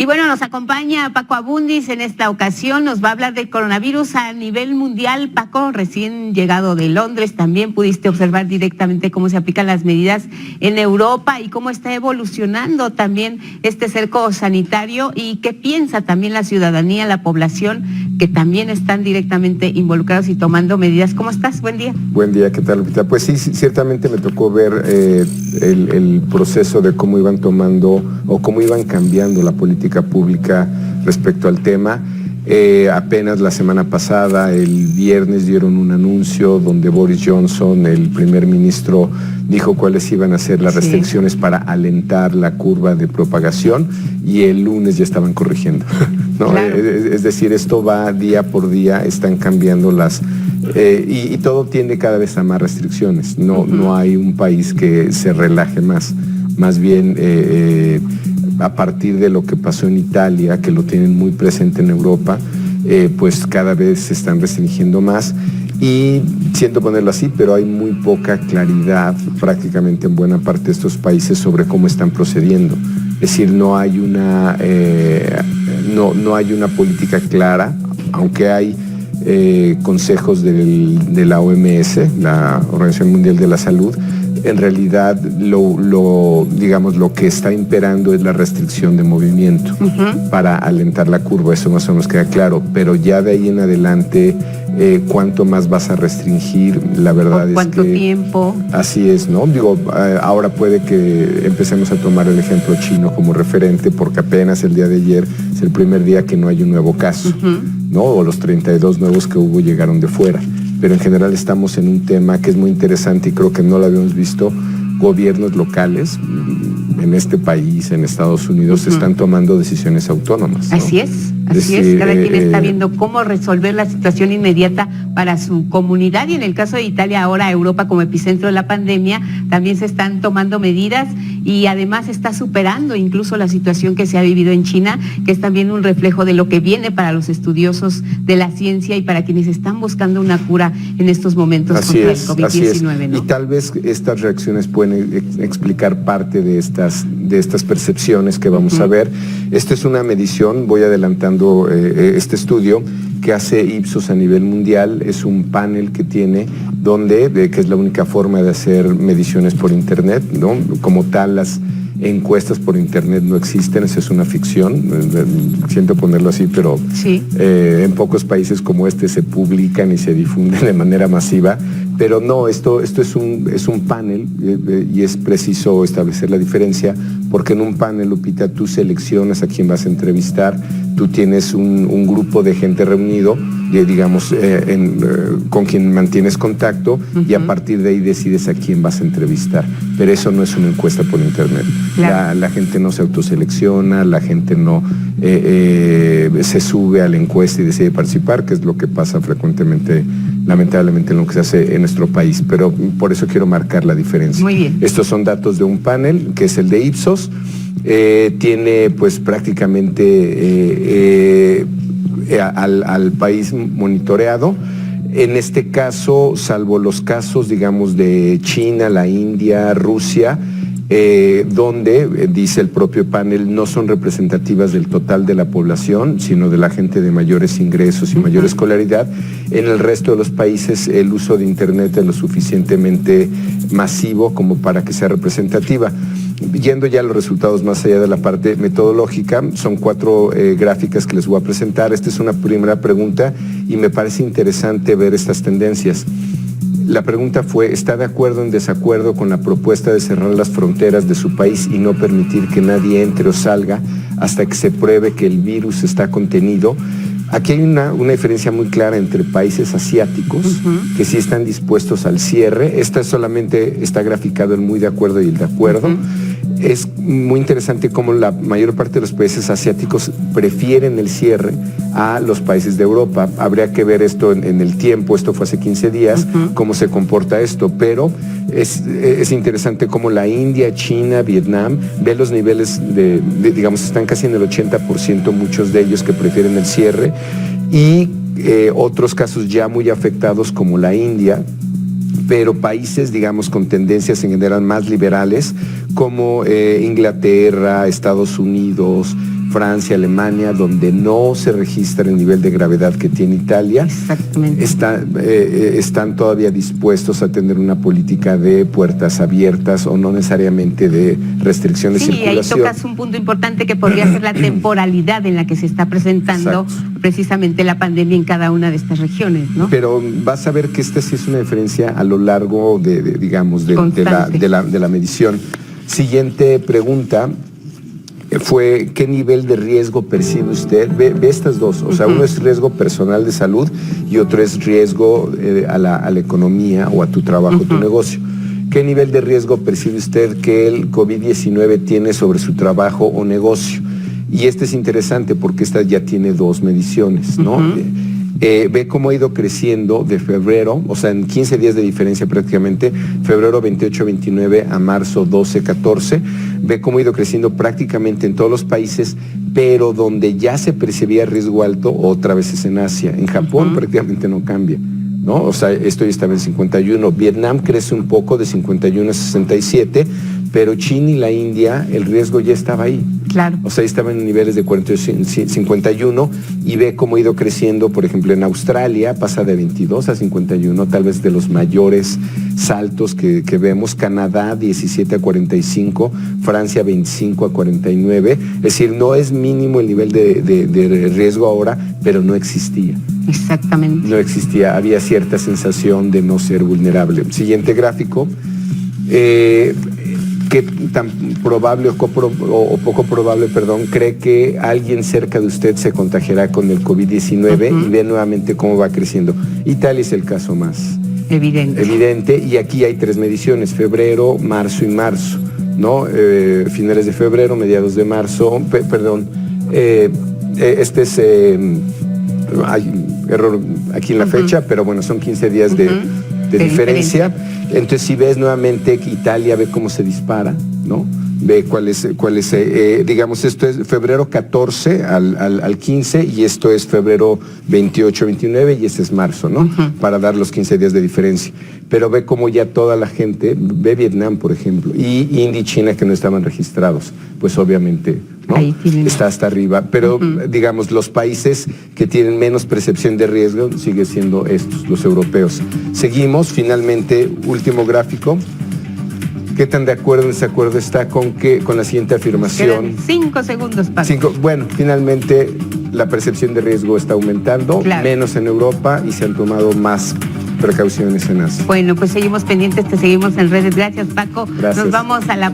Y bueno, nos acompaña Paco Abundis en esta ocasión, nos va a hablar del coronavirus a nivel mundial. Paco, recién llegado de Londres, también pudiste observar directamente cómo se aplican las medidas en Europa y cómo está evolucionando también este cerco sanitario y qué piensa también la ciudadanía, la población, que también están directamente involucrados y tomando medidas. ¿Cómo estás? Buen día. Buen día, ¿qué tal, Lupita? Pues sí, ciertamente me tocó ver el proceso de cómo iban tomando o cómo iban cambiando la política pública respecto al tema. Apenas la semana pasada, el viernes, dieron un anuncio donde Boris Johnson, el primer ministro, dijo cuáles iban a ser las restricciones para alentar la curva de propagación, y el lunes ya estaban corrigiendo, ¿no? Claro. Es decir, esto va día por día, están cambiando las... y todo tiende cada vez a más restricciones. No hay un país que se relaje más. Más bien, a partir de lo que pasó en Italia, que lo tienen muy presente en Europa, pues cada vez se están restringiendo más. Y siento ponerlo así, pero hay muy poca claridad prácticamente en buena parte de estos países sobre cómo están procediendo. Es decir, no hay una política clara, aunque hay consejos de la OMS, la Organización Mundial de la Salud. En realidad, digamos, lo que está imperando es la restricción de movimiento para alentar la curva. Eso más o menos queda claro, pero ya de ahí en adelante, ¿cuánto más vas a restringir? La verdad es que... ¿Cuánto tiempo? Así es, ¿no? Digo, ahora puede que empecemos a tomar el ejemplo chino como referente, porque apenas el día de ayer es el primer día que no hay un nuevo caso, ¿no? O los 32 nuevos que hubo llegaron de fuera. Pero en general estamos en un tema que es muy interesante y creo que no lo habíamos visto. Gobiernos locales en este país, en Estados Unidos, están tomando decisiones autónomas, ¿no? Así es. Así es, cada quien está viendo cómo resolver la situación inmediata para su comunidad, y en el caso de Italia, ahora Europa como epicentro de la pandemia, también se están tomando medidas y además está superando incluso la situación que se ha vivido en China, que es también un reflejo de lo que viene para los estudiosos de la ciencia y para quienes están buscando una cura en estos momentos contra el COVID-19, ¿no? Y tal vez estas reacciones pueden explicar parte de estas percepciones que vamos a ver. Esta es una medición, voy adelantando este estudio que hace Ipsos a nivel mundial. Es un panel que tiene que es la única forma de hacer mediciones por internet, ¿no? Como tal, las encuestas por internet no existen, esa es una ficción, siento ponerlo así, pero en pocos países como este se publican y se difunden de manera masiva. Pero no, esto es un panel y es preciso establecer la diferencia, porque en un panel, Lupita, tú seleccionas a quién vas a entrevistar, tú tienes un grupo de gente reunido, digamos, con quien mantienes contacto, y a partir de ahí decides a quién vas a entrevistar. Pero eso no es una encuesta por internet. Claro. La gente no se autoselecciona, la gente no se sube a la encuesta y decide participar, que es lo que pasa frecuentemente, lamentablemente, en lo que se hace en nuestro país. Pero por eso quiero marcar la diferencia. Muy bien. Estos son datos de un panel, que es el de Ipsos. Tiene pues prácticamente al país monitoreado. En este caso, salvo los casos, digamos, de China, la India, Rusia, donde, dice el propio panel, no son representativas del total de la población, sino de la gente de mayores ingresos y mayor escolaridad. En el resto de los países, el uso de Internet es lo suficientemente masivo como para que sea representativa. Yendo ya a los resultados más allá de la parte metodológica, son 4 gráficas que les voy a presentar. Esta es una primera pregunta y me parece interesante ver estas tendencias. La pregunta fue: ¿está de acuerdo o en desacuerdo con la propuesta de cerrar las fronteras de su país y no permitir que nadie entre o salga hasta que se pruebe que el virus está contenido? Aquí hay una diferencia muy clara entre países asiáticos que sí están dispuestos al cierre. Esta solamente está graficado el muy de acuerdo y el de acuerdo. Es muy interesante cómo la mayor parte de los países asiáticos prefieren el cierre a los países de Europa. Habría que ver esto en el tiempo, esto fue hace 15 días, cómo se comporta esto, pero es interesante cómo la India, China, Vietnam, ve los niveles digamos, están casi en el 80%, muchos de ellos que prefieren el cierre, y otros casos ya muy afectados como la India, pero países, digamos, con tendencias en general más liberales, como Inglaterra, Estados Unidos, Francia, Alemania, donde no se registra el nivel de gravedad que tiene Italia. Exactamente. Están todavía dispuestos a tener una política de puertas abiertas o no necesariamente de restricción de circulación. Sí, ahí tocas un punto importante que podría ser la temporalidad en la que se está presentando precisamente la pandemia en cada una de estas regiones, ¿no? Pero vas a ver que esta sí es una diferencia a lo largo de la medición. Siguiente pregunta fue: ¿qué nivel de riesgo percibe usted? Ve estas dos, o sea, uno es riesgo personal de salud y otro es riesgo a la economía o a tu trabajo, tu negocio. ¿Qué nivel de riesgo percibe usted que el COVID-19 tiene sobre su trabajo o negocio? Y este es interesante porque esta ya tiene dos mediciones, ¿no? Ve cómo ha ido creciendo de febrero, o sea, en 15 días de diferencia prácticamente, febrero 28-29 a marzo 12-14, ve cómo ha ido creciendo prácticamente en todos los países, pero donde ya se percibía riesgo alto, otra vez es en Asia. En Japón prácticamente no cambia, ¿no? O sea, esto ya estaba en 51. Vietnam crece un poco de 51 a 67, pero China y la India, el riesgo ya estaba ahí. Claro. O sea, estaban en niveles de 51 y ve cómo ha ido creciendo. Por ejemplo, en Australia pasa de 22 a 51, tal vez de los mayores saltos que vemos. Canadá 17 a 45, Francia 25 a 49. Es decir, no es mínimo el nivel de riesgo ahora, pero no existía. Exactamente. No existía, había cierta sensación de no ser vulnerable. Siguiente gráfico. ¿Qué tan probable o poco probable, cree que alguien cerca de usted se contagiará con el COVID-19? Y ve nuevamente cómo va creciendo. Italia es el caso más evidente, y aquí hay tres mediciones: febrero, marzo y marzo, ¿no? Finales de febrero, mediados de marzo, hay error aquí en la fecha, pero bueno, son 15 días de diferencia. Entonces, si ves nuevamente Italia, ve cómo se dispara, ¿no? Ve cuál es digamos, esto es febrero 14 al 15, y esto es febrero 28, 29, y este es marzo, ¿no? Para dar los 15 días de diferencia. Pero ve cómo ya toda la gente, ve Vietnam, por ejemplo, y India y China, que no estaban registrados, pues obviamente, ¿no? Está hasta arriba. Pero, digamos, los países que tienen menos percepción de riesgo sigue siendo estos, los europeos. Seguimos, finalmente, último gráfico. ¿Qué tan de acuerdo o desacuerdo está con la siguiente afirmación? Quedan 5 segundos, Paco. Bueno, finalmente la percepción de riesgo está aumentando, menos en Europa, y se han tomado más precauciones en Asia. Bueno, pues seguimos pendientes, te seguimos en redes. Gracias, Paco. Gracias. Nos vamos a la